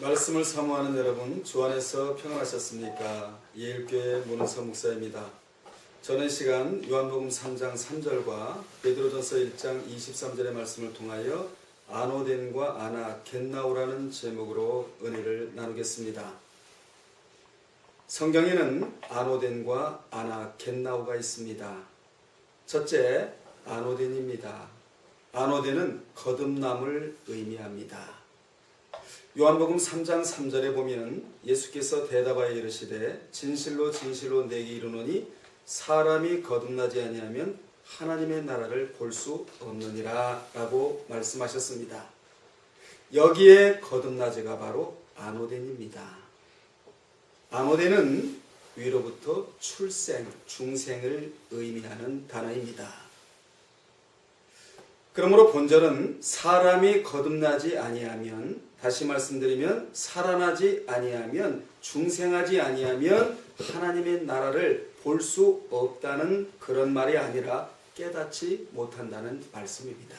말씀을 사모하는 여러분, 주 안에서 평안하셨습니까? 예일교회 문은서 목사입니다. 저는 시간 요한복음 3장 3절과 베드로전서 1장 23절의 말씀을 통하여 아노덴과 아나 겟나오라는 제목으로 은혜를 나누겠습니다. 성경에는 아노덴과 아나 겟나오가 있습니다. 첫째, 아노덴입니다. 아노덴은 거듭남을 의미합니다. 요한복음 3장 3절에 보면 예수께서 대답하여 이르시되 진실로 진실로 내게 이르노니 사람이 거듭나지 아니하면 하나님의 나라를 볼 수 없느니라 라고 말씀하셨습니다. 여기에 거듭나지가 바로 아노덴입니다. 아노덴은 위로부터 출생, 중생을 의미하는 단어입니다. 그러므로 본절은 사람이 거듭나지 아니하면, 다시 말씀드리면 살아나지 아니하면, 중생하지 아니하면 하나님의 나라를 볼 수 없다는 그런 말이 아니라 깨닫지 못한다는 말씀입니다.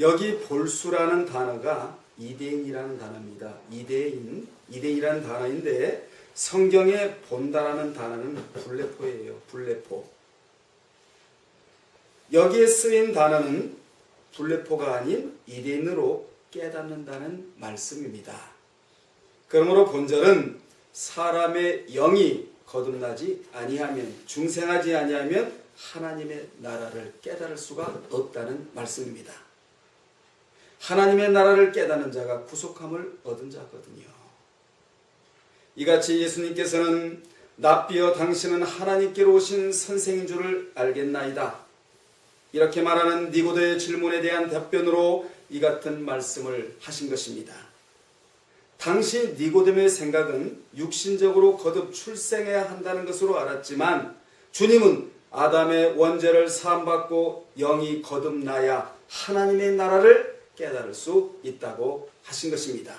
여기 볼수라는 단어가 이데인이라는 단어입니다. 이데인이라는 단어인데 성경에 본다라는 단어는 블레포예요. 블레포. 여기에 쓰인 단어는 블레포가 아닌 이데인으로 깨닫는다는 말씀입니다. 그러므로 본절은 사람의 영이 거듭나지 아니하면, 중생하지 아니하면 하나님의 나라를 깨달을 수가 없다는 말씀입니다. 하나님의 나라를 깨닫는 자가 구속함을 얻은 자거든요. 이같이 예수님께서는 납비여 당신은 하나님께로 오신 선생인 줄을 알겠나이다, 이렇게 말하는 니고데의 질문에 대한 답변으로 이 같은 말씀을 하신 것입니다. 당시 니고데의 생각은 육신적으로 거듭 출생해야 한다는 것으로 알았지만 주님은 아담의 원죄를 사함받고 영이 거듭나야 하나님의 나라를 깨달을 수 있다고 하신 것입니다.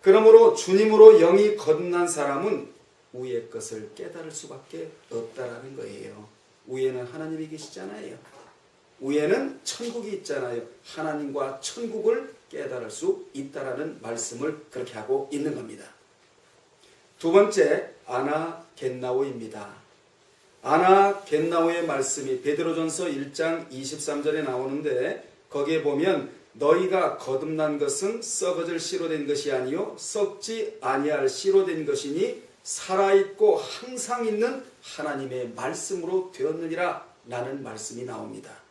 그러므로 주님으로 영이 거듭난 사람은 위의 것을 깨달을 수밖에 없다라는 거예요. 위에는 하나님이 계시잖아요. 위에는 천국이 있잖아요. 하나님과 천국을 깨달을 수 있다라는 말씀을 그렇게 하고 있는 겁니다. 두 번째, 아나 겟나오입니다. 아나 겟나오의 말씀이 베드로전서 1장 23절에 나오는데 거기에 보면 너희가 거듭난 것은 썩어질 씨로 된 것이 아니요 썩지 아니할 씨로 된 것이니 살아있고 항상 있는 하나님의 말씀으로 되었느니라 라는 말씀이 나옵니다.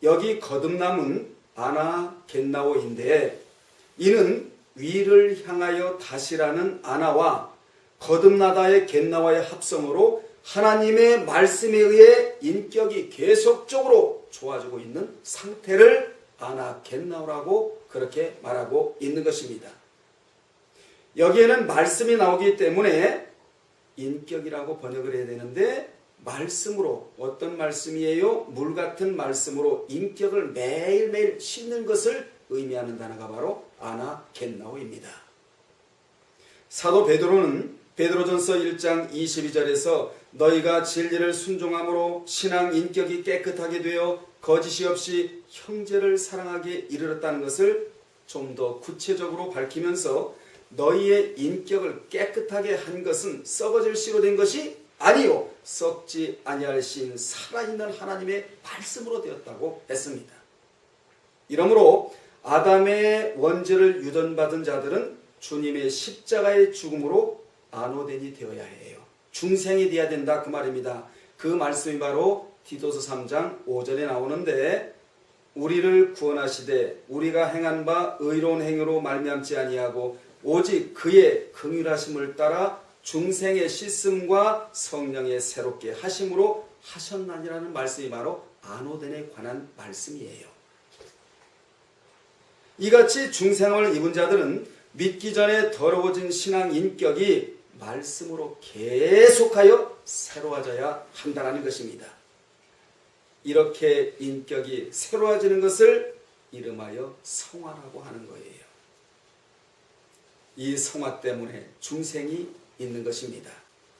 여기 거듭남은 아나 겟나오인데 이는 위를 향하여 다시라는 아나와 거듭나다의 겟나와의 합성으로 하나님의 말씀에 의해 인격이 계속적으로 좋아지고 있는 상태를 아나 겟나오라고 그렇게 말하고 있는 것입니다. 여기에는 말씀이 나오기 때문에 인격이라고 번역을 해야 되는데 말씀으로, 어떤 말씀이에요? 물 같은 말씀으로 인격을 매일매일 씻는 것을 의미하는 단어가 바로 아나 겟나오입니다. 사도 베드로는 베드로전서 1장 22절에서 너희가 진리를 순종함으로 신앙 인격이 깨끗하게 되어 거짓이 없이 형제를 사랑하게 이르렀다는 것을 좀 더 구체적으로 밝히면서 너희의 인격을 깨끗하게 한 것은 썩어질 씨로 된 것이 아니요 썩지 아니할 신 살아있는 하나님의 말씀으로 되었다고 했습니다. 이러므로 아담의 원죄를 유전받은 자들은 주님의 십자가의 죽음으로 아노덴이 되어야 해요. 중생이 되어야 된다 그 말입니다. 그 말씀이 바로 디도서 3장 5절에 나오는데 우리를 구원하시되 우리가 행한 바 의로운 행위로 말미암지 아니하고 오직 그의 긍휼하심을 따라 중생의 씻음과 성령의 새롭게 하심으로 하셨나니라는 말씀이 바로 아노덴에 관한 말씀이에요. 이같이 중생을 입은 자들은 믿기 전에 더러워진 신앙 인격이 말씀으로 계속하여 새로워져야 한다는 것입니다. 이렇게 인격이 새로워지는 것을 이름하여 성화라고 하는 거예요. 이 성화 때문에 중생이 있는 것입니다.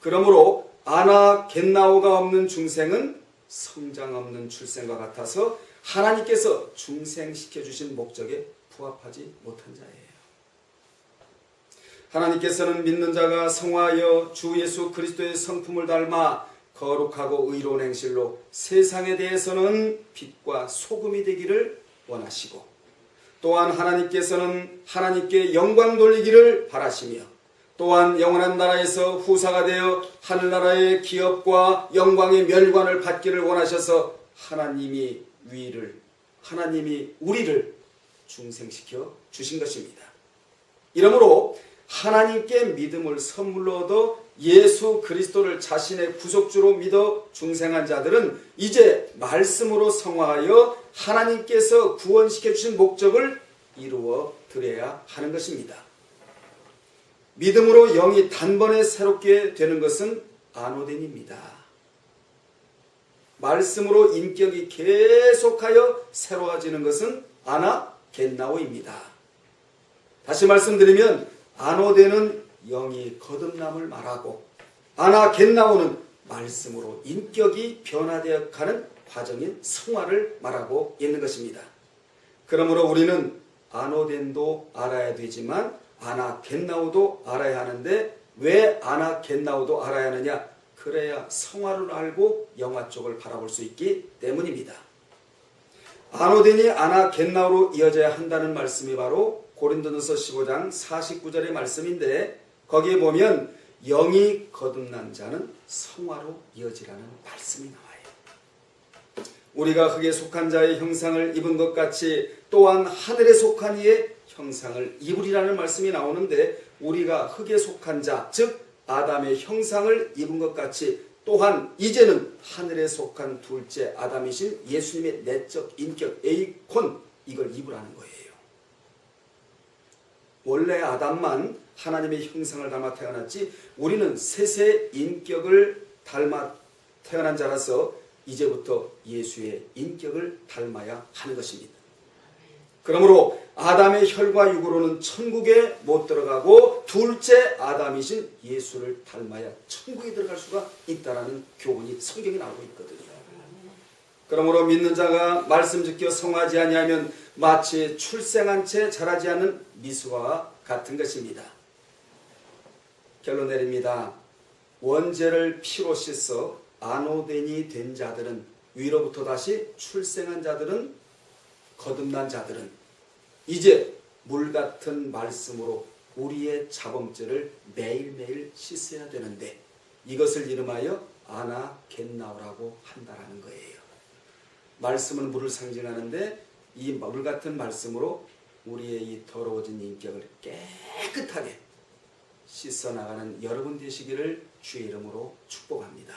그러므로 아나 겟나오가 없는 중생은 성장 없는 출생과 같아서 하나님께서 중생시켜 주신 목적에 부합하지 못한 자예요. 하나님께서는 믿는 자가 성화하여 주 예수 그리스도의 성품을 닮아 거룩하고 의로운 행실로 세상에 대해서는 빛과 소금이 되기를 원하시고, 또한 하나님께서는 하나님께 영광 돌리기를 바라시며, 또한 영원한 나라에서 후사가 되어 하늘나라의 기업과 영광의 멸관을 받기를 원하셔서 하나님이 우리를 중생시켜 주신 것입니다. 이러므로 하나님께 믿음을 선물로 얻어 예수 그리스도를 자신의 구속주로 믿어 중생한 자들은 이제 말씀으로 성화하여 하나님께서 구원시켜 주신 목적을 이루어 드려야 하는 것입니다. 믿음으로 영이 단번에 새롭게 되는 것은 아노덴입니다. 말씀으로 인격이 계속하여 새로워지는 것은 아나겟나오입니다. 다시 말씀드리면 아노덴은 영이 거듭남을 말하고, 아나겟나오는 말씀으로 인격이 변화되어 가는 과정인 성화를 말하고 있는 것입니다. 그러므로 우리는 아노덴도 알아야 되지만 아나겟나오도 알아야 하는데, 왜 아나겟나오도 알아야 하느냐? 그래야 성화를 알고 영화 쪽을 바라볼 수 있기 때문입니다. 아노덴이 아나겟나오로 이어져야 한다는 말씀이 바로 고린도전서 15장 49절의 말씀인데, 거기에 보면 영이 거듭난 자는 성화로 이어지라는 말씀이 나와요. 우리가 흙에 속한 자의 형상을 입은 것 같이 또한 하늘에 속한 이의 형상을 입으리라는 말씀이 나오는데, 우리가 흙에 속한 자, 즉 아담의 형상을 입은 것 같이 또한 이제는 하늘에 속한 둘째 아담이신 예수님의 내적 인격 에이콘, 이걸 입으라는 거예요. 원래 아담만 하나님의 형상을 닮아 태어났지, 우리는 셋의 인격을 닮아 태어난 자라서 이제부터 예수의 인격을 닮아야 하는 것입니다. 그러므로 아담의 혈과 육으로는 천국에 못 들어가고 둘째 아담이신 예수를 닮아야 천국에 들어갈 수가 있다라는 교훈이 성경에 나오고 있거든요. 그러므로 믿는 자가 말씀 지켜 성하지 아니하면 마치 출생한 채 자라지 않는 미수와 같은 것입니다. 결론 내립니다. 원죄를 피로 씻어 아노덴이 된 자들은, 위로부터 다시 출생한 자들은, 거듭난 자들은 이제 물같은 말씀으로 우리의 자범죄를 매일매일 씻어야 되는데, 이것을 이름하여 아나겟나오라고 한다라는 거예요. 말씀은 물을 상징하는데 이 물같은 말씀으로 우리의 이 더러워진 인격을 깨끗하게 씻어나가는 여러분 되시기를 주의 이름으로 축복합니다.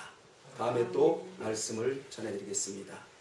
다음에 또 말씀을 전해드리겠습니다.